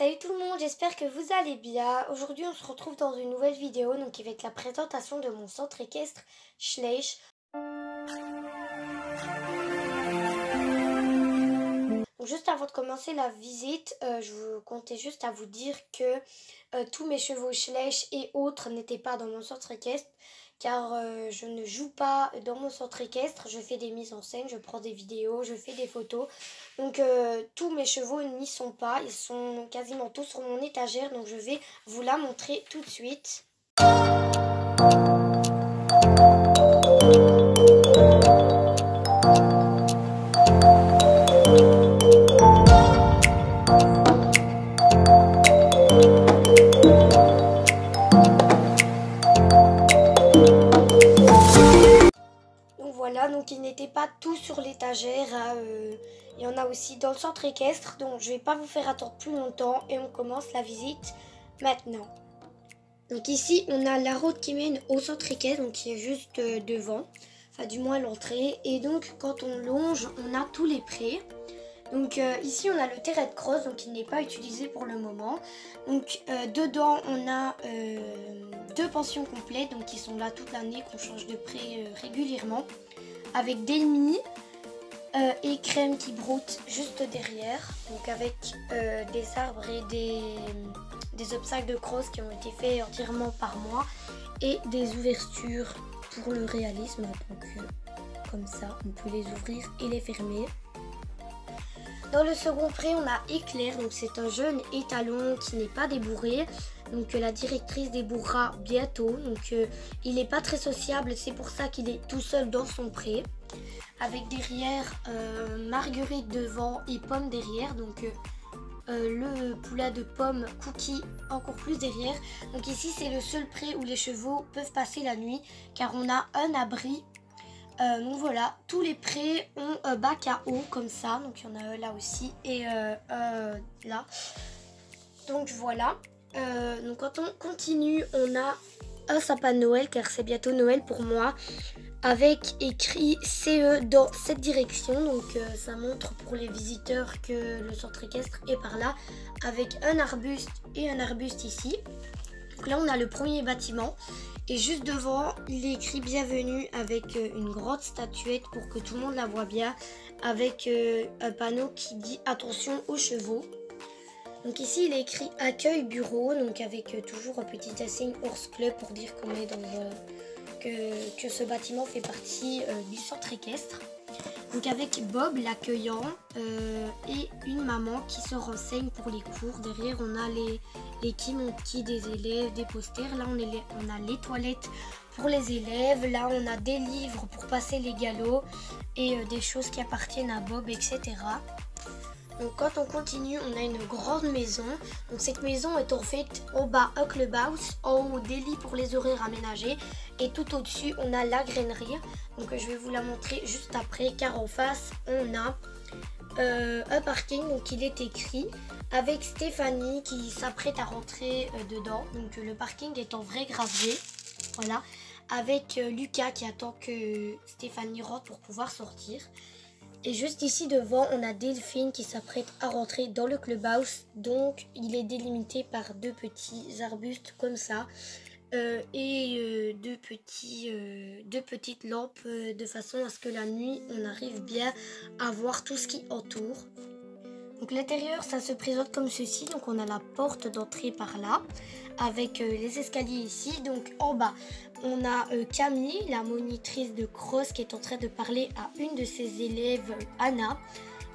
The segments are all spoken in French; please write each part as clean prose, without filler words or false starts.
Salut tout le monde, j'espère que vous allez bien. Aujourd'hui on se retrouve dans une nouvelle vidéo donc avec la présentation de mon centre équestre Schleich. Donc juste avant de commencer la visite, je comptais juste à vous dire que tous mes chevaux Schleich et autres n'étaient pas dans mon centre équestre car je ne joue pas dans mon centre équestre, je fais des mises en scène, je prends des vidéos, je fais des photos. Donc tous mes chevaux n'y sont pas, ils sont quasiment tous sur mon étagère, donc je vais vous la montrer tout de suite. Voilà, donc ils n'étaient pas tous sur l'étagère, il y en a aussi dans le centre équestre, donc je ne vais pas vous faire attendre plus longtemps et on commence la visite maintenant. Donc ici on a la route qui mène au centre équestre, donc qui est juste devant, enfin du moins l'entrée, et donc quand on longe on a tous les prés. Donc ici on a le terrain de cross, donc il n'est pas utilisé pour le moment. Donc dedans on a deux pensions complètes, donc qui sont là toute l'année, qu'on change de pré régulièrement, avec des nids et crème qui broute juste derrière, donc avec des arbres et des obstacles de cross qui ont été faits entièrement par moi, et des ouvertures pour le réalisme, donc comme ça on peut les ouvrir et les fermer. Dans le second pré, on a Éclair, donc c'est un jeune étalon qui n'est pas débourré, donc la directrice débourrera bientôt, donc il n'est pas très sociable, c'est pour ça qu'il est tout seul dans son pré, avec derrière Marguerite devant et Pomme derrière, donc le poulet de Pomme, Cookie encore plus derrière. Donc ici c'est le seul pré où les chevaux peuvent passer la nuit, car on a un abri. Donc voilà, tous les prés ont un bac à eau comme ça, donc il y en a un là aussi et là. Donc voilà, donc quand on continue, on a un sapin de Noël, car c'est bientôt Noël pour moi, avec écrit CE dans cette direction, donc ça montre pour les visiteurs que le centre équestre est par là, avec un arbuste et un arbuste ici. Donc là on a le premier bâtiment. Et juste devant, il est écrit bienvenue avec une grande statuette pour que tout le monde la voit bien, avec un panneau qui dit attention aux chevaux. Donc ici, il est écrit accueil bureau, donc avec toujours un petit dessin Horse Club pour dire qu'on est dans que ce bâtiment fait partie du centre équestre. Donc avec Bob l'accueillant et une maman qui se renseigne pour les cours. Derrière on a les kimonki des élèves, des posters. Là on a les toilettes pour les élèves. Là on a des livres pour passer les galops et des choses qui appartiennent à Bob, etc. Donc quand on continue, on a une grande maison. Donc cette maison est en fait en bas un clubhouse, en haut des lits pour les horaires aménagés, et tout au-dessus on a la grainerie. Donc je vais vous la montrer juste après, car en face on a un parking, donc il est écrit avec Stéphanie qui s'apprête à rentrer dedans. Donc le parking est en vrai gravier, voilà, avec Lucas qui attend que Stéphanie rentre pour pouvoir sortir. Et juste ici devant, on a Delphine qui s'apprête à rentrer dans le clubhouse. Donc il est délimité par deux petits arbustes comme ça. Et deux petites lampes de façon à ce que la nuit, on arrive bien à voir tout ce qui entoure. Donc l'intérieur, ça se présente comme ceci. Donc on a la porte d'entrée par là, avec les escaliers ici. Donc en bas, on a Camille, la monitrice de cross, qui est en train de parler à une de ses élèves, Anna.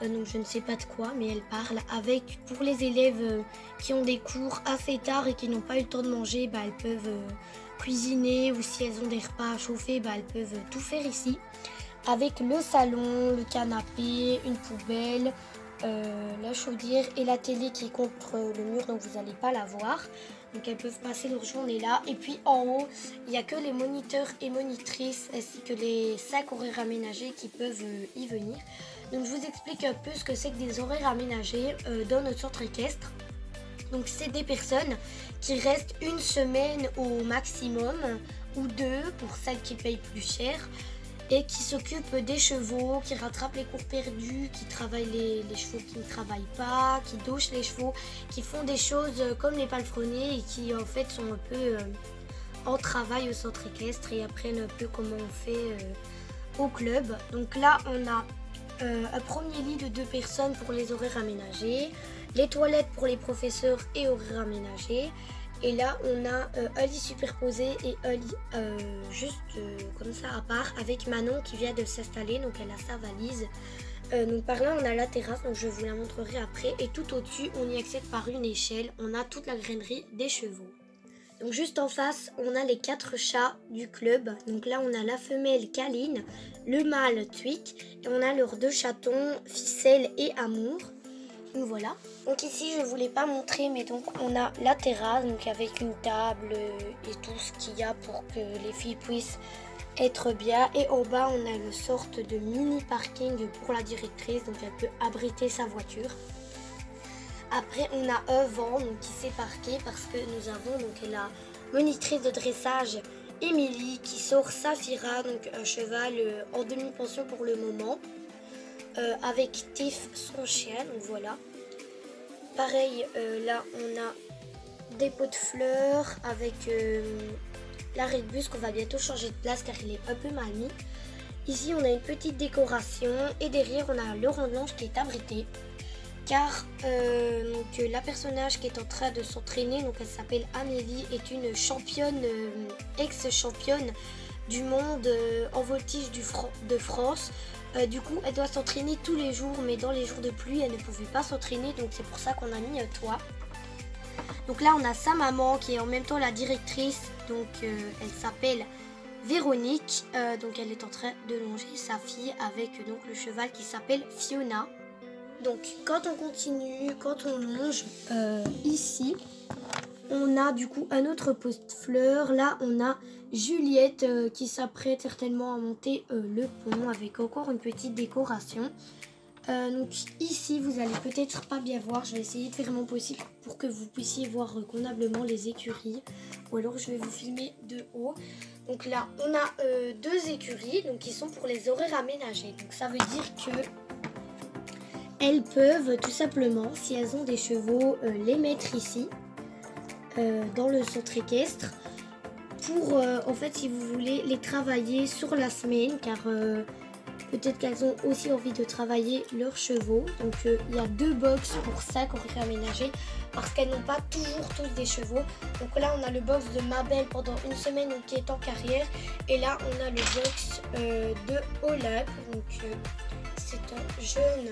Donc je ne sais pas de quoi, mais elle parle avec, pour les élèves qui ont des cours assez tard et qui n'ont pas eu le temps de manger, bah, elles peuvent cuisiner, ou si elles ont des repas à chauffer, bah, elles peuvent tout faire ici. Avec le salon, le canapé, une poubelle, la chaudière et la télé qui est contre le mur, donc vous n'allez pas la voir. Donc elles peuvent passer leur journée là. Et puis en haut, il n'y a que les moniteurs et monitrices ainsi que les 5 horaires aménagés qui peuvent y venir. Donc je vous explique un peu ce que c'est que des horaires aménagés dans notre centre équestre. Donc c'est des personnes qui restent une semaine au maximum ou deux pour celles qui payent plus cher. et qui s'occupe des chevaux, qui rattrape les cours perdus, qui travaille les chevaux qui ne travaillent pas, qui douche les chevaux, qui font des choses comme les palefreniers et qui en fait sont un peu en travail au centre équestre et apprennent un peu comment on fait au club. Donc là on a un premier lit de 2 personnes pour les horaires aménagés, les toilettes pour les professeurs et horaires aménagés. Et là, on a un lit superposé et un lit juste comme ça à part avec Manon qui vient de s'installer. Donc, elle a sa valise. Donc, par là, on a la terrasse. Donc, je vous la montrerai après. Et tout au-dessus, on y accède par une échelle. On a toute la grainerie des chevaux. Donc, juste en face, on a les 4 chats du club. Donc, là, on a la femelle Caline, le mâle Twig. Et on a leurs 2 chatons, Ficelle et Amour. Donc voilà. Donc ici je voulais pas montrer, mais donc on a la terrasse donc avec une table et tout ce qu'il y a pour que les filles puissent être bien. Et au bas on a une sorte de mini parking pour la directrice, donc elle peut abriter sa voiture. Après on a un vent donc, qui s'est parqué parce que nous avons donc la monitrice de dressage Émilie qui sort Saphira, donc un cheval en demi-pension pour le moment. Avec Tiff son chien, donc voilà. Pareil, là on a des pots de fleurs avec l'arrêt de bus qu'on va bientôt changer de place car il est un peu mal mis. Ici on a une petite décoration et derrière on a le rond de l'ange qui est abrité car donc, la personnage qui est en train de s'entraîner, donc elle s'appelle Amélie, est une championne, ex-championne du monde en voltige de France. Du coup, elle doit s'entraîner tous les jours, mais dans les jours de pluie, elle ne pouvait pas s'entraîner, donc c'est pour ça qu'on a mis un toit. Donc là, on a sa maman qui est en même temps la directrice, donc elle s'appelle Véronique, donc elle est en train de longer sa fille avec donc le cheval qui s'appelle Fiona. Donc quand on continue, quand on longe ici, on a du coup un autre pot de fleurs. Là, on a Juliette qui s'apprête certainement à monter le pont avec encore une petite décoration. Donc ici, vous allez peut-être pas bien voir. Je vais essayer de faire mon possible pour que vous puissiez voir convenablement les écuries. Ou alors, je vais vous filmer de haut. Donc là, on a 2 écuries donc, qui sont pour les horaires aménagés. Donc ça veut dire que elles peuvent tout simplement, si elles ont des chevaux, les mettre ici. Dans le centre équestre pour en fait si vous voulez les travailler sur la semaine car peut-être qu'elles ont aussi envie de travailler leurs chevaux. Donc il y a 2 box pour 5 horaires aménagés parce qu'elles n'ont pas toujours tous des chevaux. Donc là on a le box de Mabel pendant une semaine donc, qui est en carrière et là on a le box de Olympe donc c'est un jeune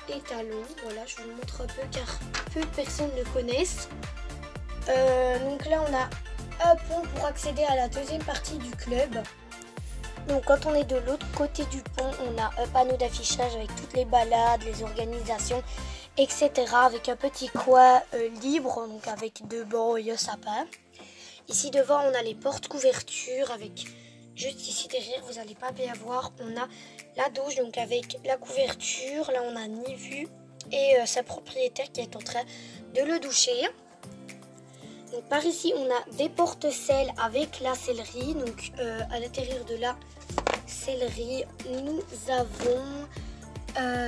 étalon. Voilà, je vous le montre un peu car peu de personnes le connaissent. Donc là on a un pont pour accéder à la deuxième partie du club. Donc quand on est de l'autre côté du pont, on a un panneau d'affichage avec toutes les balades, les organisations, etc. Avec un petit coin libre, donc avec 2 bancs et un sapin. Ici devant on a les portes couvertures avec juste ici derrière, vous n'allez pas bien voir, on a la douche donc avec la couverture. Là on a Nivu et sa propriétaire qui est en train de le doucher. Donc par ici, on a des porte-selles avec la sellerie. Donc à l'intérieur de la sellerie, nous avons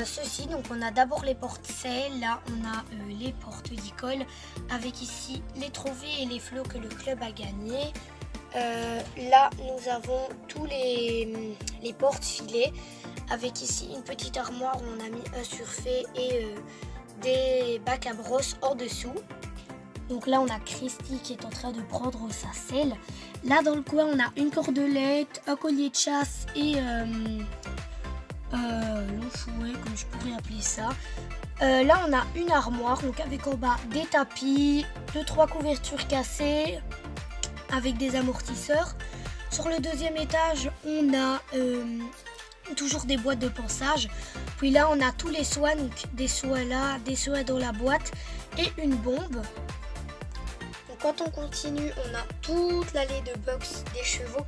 ceci. Donc on a d'abord les porte-selles. Là, on a les porte-dicoles avec ici les trophées et les flots que le club a gagnés. Là, nous avons tous les porte-filets avec ici une petite armoire où on a mis un surfait et des bacs à brosse en dessous. Donc là, on a Christy qui est en train de prendre sa selle. Là, dans le coin, on a une cordelette, un collier de chasse et l'enfouet, comme je pourrais appeler ça. Là, on a une armoire, donc avec en bas des tapis, 2-3 couvertures cassées avec des amortisseurs. Sur le deuxième étage, on a toujours des boîtes de pansage. Puis là, on a tous les soins, donc des soins là, des soins dans la boîte et une bombe. Quand on continue, on a toute l'allée de box des chevaux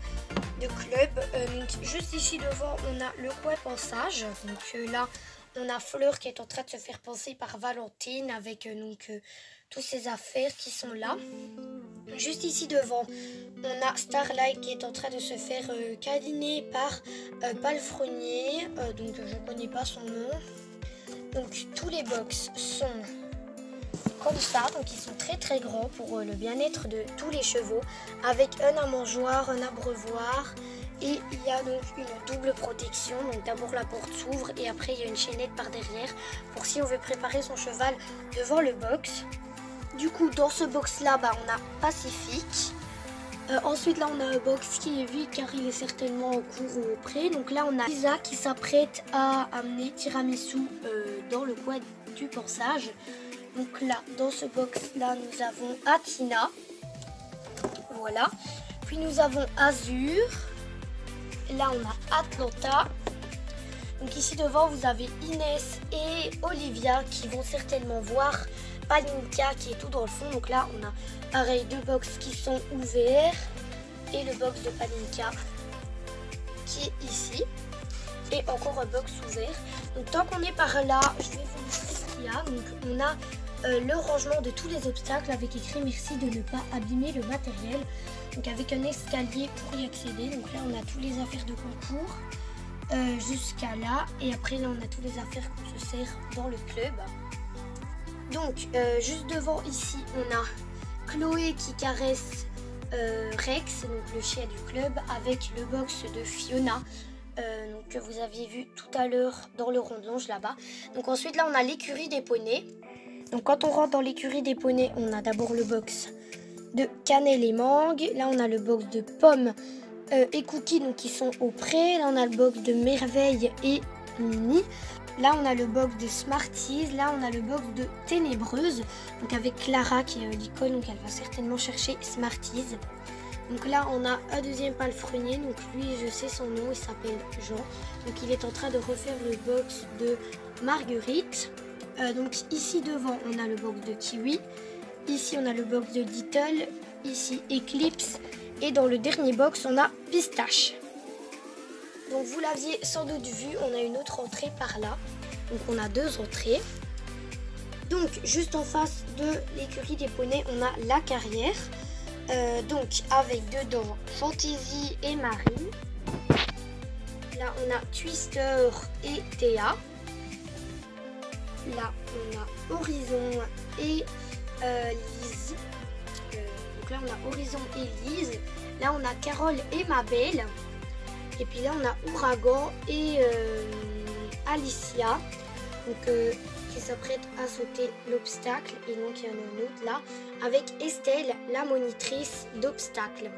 de club. Donc juste ici devant, on a le coin pansage. Donc là, on a Fleur qui est en train de se faire panser par Valentine avec toutes ses affaires qui sont là. Juste ici devant, on a Starlight qui est en train de se faire câliner par Palefrenier, donc je ne connais pas son nom. Donc tous les box sont comme ça, donc ils sont très très grands pour le bien-être de tous les chevaux, avec un amangeoir, un abreuvoir, et il y a donc une double protection. Donc d'abord la porte s'ouvre et après il y a une chaînette par derrière pour si on veut préparer son cheval devant le box. Du coup dans ce box là, on a Pacifique. Ensuite là on a un box qui est vide car il est certainement au cours ou au pré. Donc là on a Lisa qui s'apprête à amener Tiramisu dans le coin du pansage. Donc là dans ce box là nous avons Athina. Voilà. Puis nous avons Azur. Là on a Atlanta. Donc ici devant vous avez Inès et Olivia qui vont certainement voir Palinka qui est tout dans le fond. Donc là on a pareil 2 box qui sont ouverts et le box de Palinka qui est ici et encore un box ouvert. Donc tant qu'on est par là, je vais vous montrer ce qu'il y a. Donc on a le rangement de tous les obstacles avec écrit merci de ne pas abîmer le matériel. Donc avec un escalier pour y accéder. Donc là on a tous les affaires de concours jusqu'à là et après là on a toutes les affaires qu'on se sert dans le club. Donc juste devant ici on a Chloé qui caresse Rex, donc le chien du club, avec le box de Fiona donc, que vous aviez vu tout à l'heure dans le rondonge là-bas. Donc ensuite là on a l'écurie des poneys. Donc quand on rentre dans l'écurie des poneys, on a d'abord le box de cannelle et mangue. Là on a le box de pommes et cookies donc qui sont au pré. Là on a le box de merveille et mini. Là on a le box de Smarties. Là on a le box de ténébreuse. Donc avec Clara qui est l'icône, donc elle va certainement chercher Smarties. Donc là on a un deuxième palefrenier. Donc lui je sais son nom, il s'appelle Jean. Donc il est en train de refaire le box de Marguerite. Donc ici devant on a le box de Kiwi. Ici on a le box de Little. Ici Eclipse. Et dans le dernier box on a Pistache. Donc vous l'aviez sans doute vu, on a une autre entrée par là. Donc on a 2 entrées. Donc juste en face de l'écurie des poneys, on a la carrière. Donc avec dedans Fantasy et Marie. Là on a Twister et Théa. Là on a Horizon et Lise. Donc là on a Horizon et Lise. Là on a Carole et Mabel. Et puis là on a Ouragan et Alicia donc, qui s'apprête à sauter l'obstacle. Et donc il y en a un autre là avec Estelle, la monitrice d'obstacle.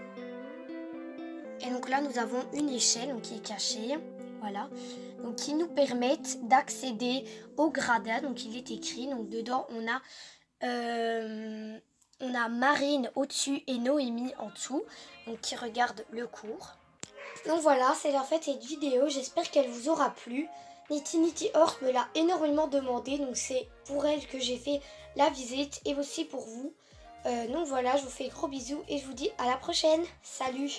Et donc là nous avons une échelle donc, qui est cachée. Voilà. Donc qui nous permettent d'accéder au gradin. Donc il est écrit. Donc dedans on a Marine au-dessus et Noémie en dessous. Donc qui regardent le cours. Donc voilà, c'est la fin de cette vidéo, j'espère qu'elle vous aura plu. Nitty Horse me l'a énormément demandé, donc c'est pour elle que j'ai fait la visite et aussi pour vous. Donc voilà, je vous fais gros bisous et je vous dis à la prochaine. Salut!